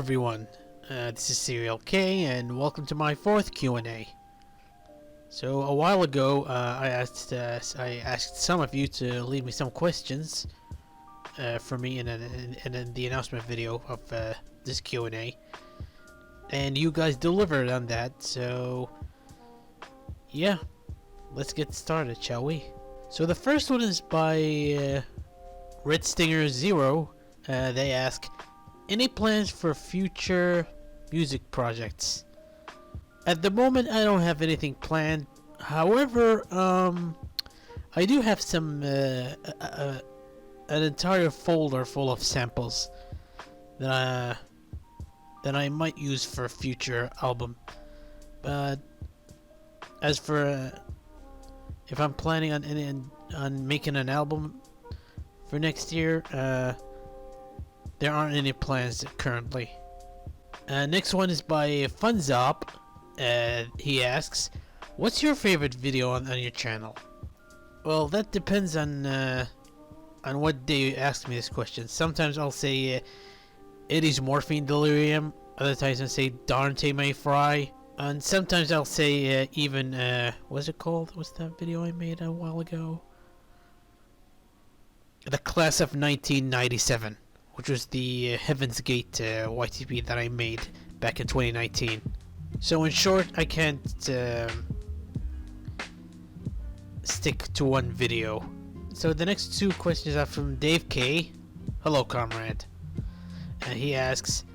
everyone, this is SerialK and welcome to my fourth Q&A. So a while ago I asked some of you to leave me some questions for me in the announcement video of this Q&A, and you guys delivered on that, so yeah, let's get started, shall we? So the first one is by Red Stinger 0. They ask, any plans for future music projects? At the moment, I don't have anything planned. However, I do have some an entire folder full of samples that I might use for a future album. But as for if I'm planning on making an album for next year, there aren't any plans currently. Next one is by Funzop. He asks, what's your favorite video on your channel? Well, that depends on what day you ask me this question. Sometimes I'll say Eddie's Morphine Delirium. Other times I'll say Dante May Fry. And sometimes I'll say what's it called? What's that video I made a while ago? The Class of 1997. Which was the Heaven's Gate YTP that I made back in 2019. So in short, I can't stick to one video. So the next two questions are from Dave K. Hello, comrade. And he asks,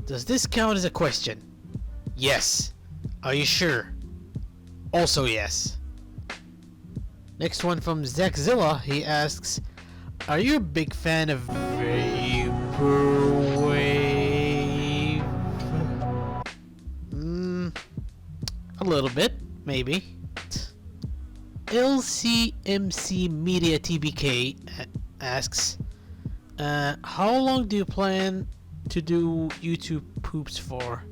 does this count as a question? Yes. Are you sure? Also yes. Next one from Zachzilla. He asks, are you a big fan of vaporwave? A little bit, maybe. LCMC Media TBK asks, how long do you plan to do YouTube poops for?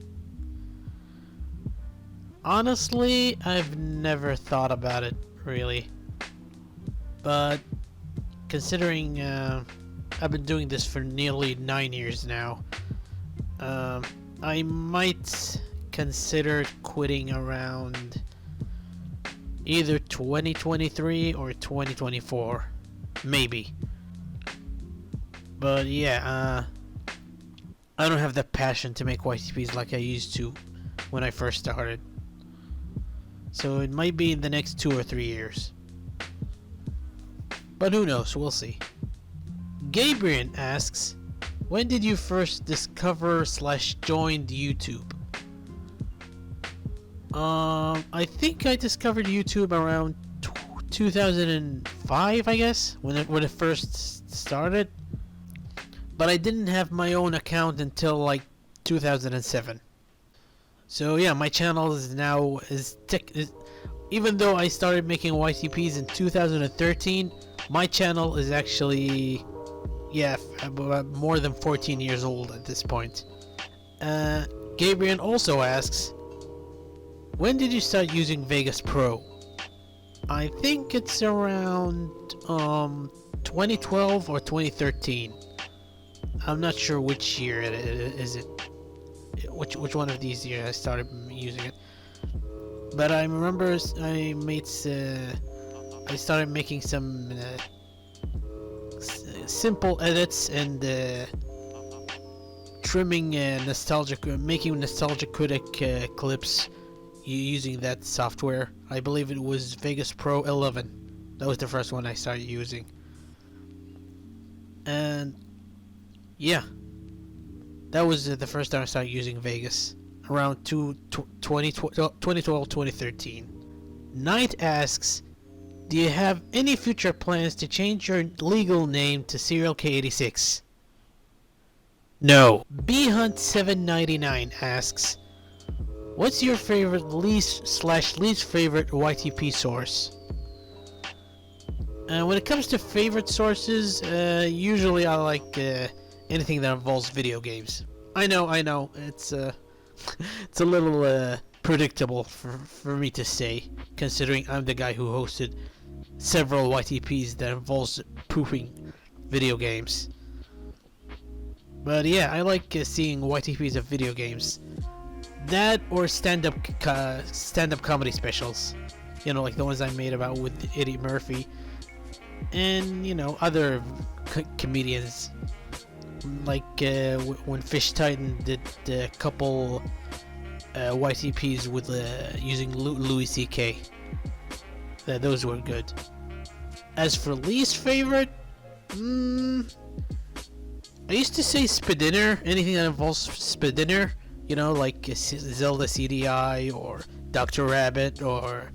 Honestly, I've never thought about it, really. But considering I've been doing this for nearly 9 years now, I might consider quitting around either 2023 or 2024, maybe. But yeah, I don't have the passion to make YTPs like I used to when I first started. So it might be in the next 2 or 3 years. But who knows, we'll see. Gabriel asks, when did you first discover / joined YouTube? I think I discovered YouTube around 2005, I guess, when it first started. But I didn't have my own account until like 2007. So yeah, my channel is now even though I started making YTPs in 2013, my channel is actually, more than 14 years old at this point. Gabriel also asks, when did you start using Vegas Pro? I think it's around 2012 or 2013. I'm not sure which year which one of these years I started using it. But I remember I started making some simple edits and trimming making nostalgic critic clips using that software. I believe it was Vegas Pro 11. That was the first one I started using. And yeah, that was the first time I started using Vegas, around 2012, 2013. Knight asks, do you have any future plans to change your legal name to SerialK86? No. BHunt799 asks, what's your favorite least favorite YTP source? When it comes to favorite sources, usually I like anything that involves video games. I know, it's it's a little predictable for me to say, considering I'm the guy who hosted several YTPs that involves pooping video games. But yeah, I like seeing YTPs of video games. That or stand-up comedy specials. You know, like the ones I made about with Eddie Murphy. And, you know, other comedians. Like when Fish Titan did a couple YTPs with using Louis C.K. Those were good. As for least favorite, I used to say Spadinner. Anything that involves Spadinner, you know, like Zelda CDI or Dr. Rabbit or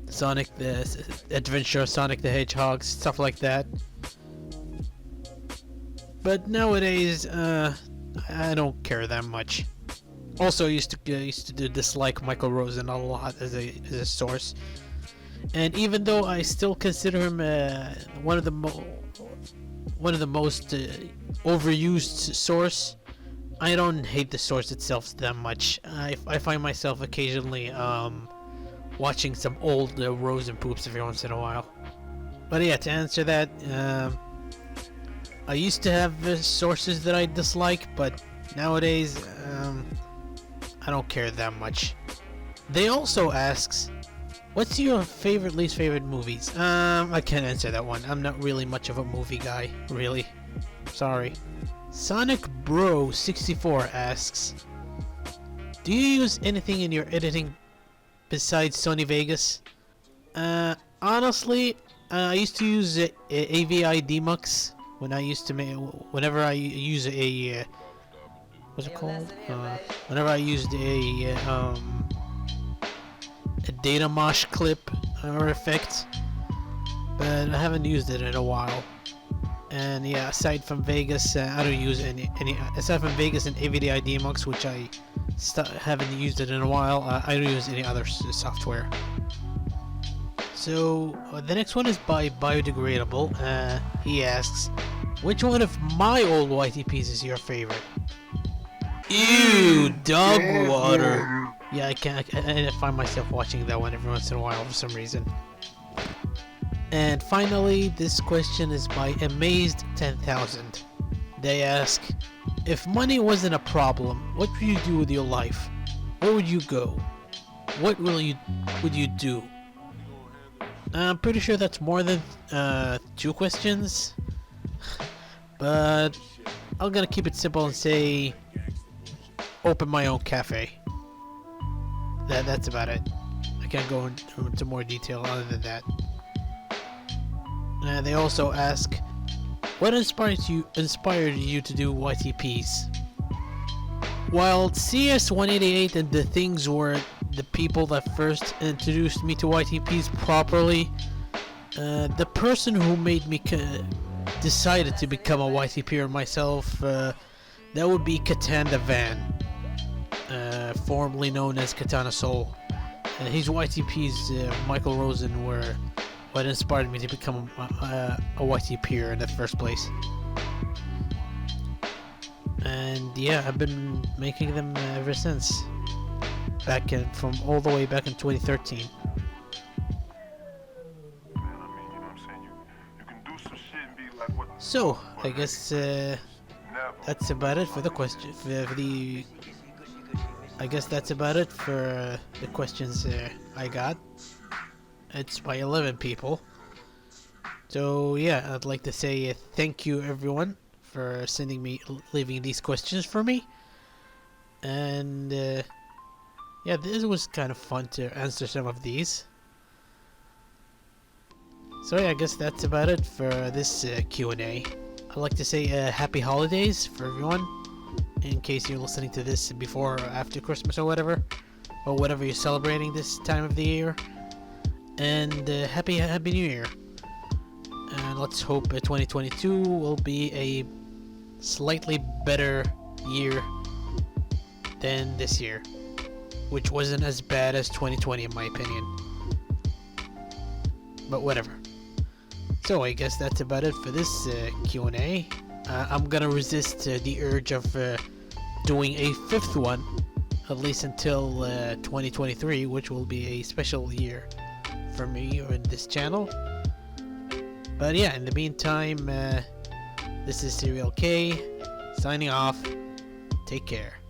Sonic the Adventure of Sonic the Hedgehog, stuff like that. But nowadays, I don't care that much. Also, used to dislike Michael Rosen a lot as a source, and even though I still consider him one of the most overused source, I don't hate the source itself that much. I find myself occasionally watching some old Rosen poops every once in a while. But yeah, to answer that, I used to have sources that I dislike, but nowadays I don't care that much. They also asks, what's your favorite, least favorite movies? I can't answer that one. I'm not really much of a movie guy, really. Sorry. Sonic Bro 64 asks, do you use anything in your editing besides Sony Vegas? Honestly, I used to use AVI Demux when I used to make. Whenever I use a what's it called? Whenever I used a data mosh clip or effect, but I haven't used it in a while. And yeah, aside from Vegas, I don't use any aside from Vegas and AVI Demux, which I haven't used it in a while. I don't use any other software. So the next one is by Biodegradable. He asks, which one of my old YTPs is your favorite? Ew, dog water. Yeah, I find myself watching that one every once in a while for some reason. And finally, this question is by Amazed 10,000. They ask, if money wasn't a problem, what would you do with your life? Where would you go? What would you do? I'm pretty sure that's more than 2 questions, but I'm gonna keep it simple and say open my own cafe. That's about it. I can't go into more detail other than that. They also ask, what inspired you to do YTPs? While CS188 and the things were the people that first introduced me to YTPs properly, the person who made me decided to become a YTPer myself, that would be Katana Van, formerly known as Katana Soul. His YTPs, Michael Rosen, were what inspired me to become a YTPer in the first place. And yeah, I've been making them ever since. From all the way back in 2013. So I guess that's about it for the question. I guess that's about it for the questions I got. It's by 11 people. So yeah, I'd like to say thank you everyone for leaving these questions for me. And yeah, this was kind of fun to answer some of these. So yeah, I guess that's about it for this Q&A. I'd like to say happy holidays for everyone, in case you're listening to this before or after Christmas or whatever you're celebrating this time of the year. And happy New Year. And let's hope 2022 will be a slightly better year than this year, which wasn't as bad as 2020 in my opinion. But whatever. So I guess that's about it for this Q&A. I'm gonna resist the urge of doing a 5th one, at least until 2023, which will be a special year for me or in this channel. But yeah, in the meantime, This is Serial K, signing off. Take care.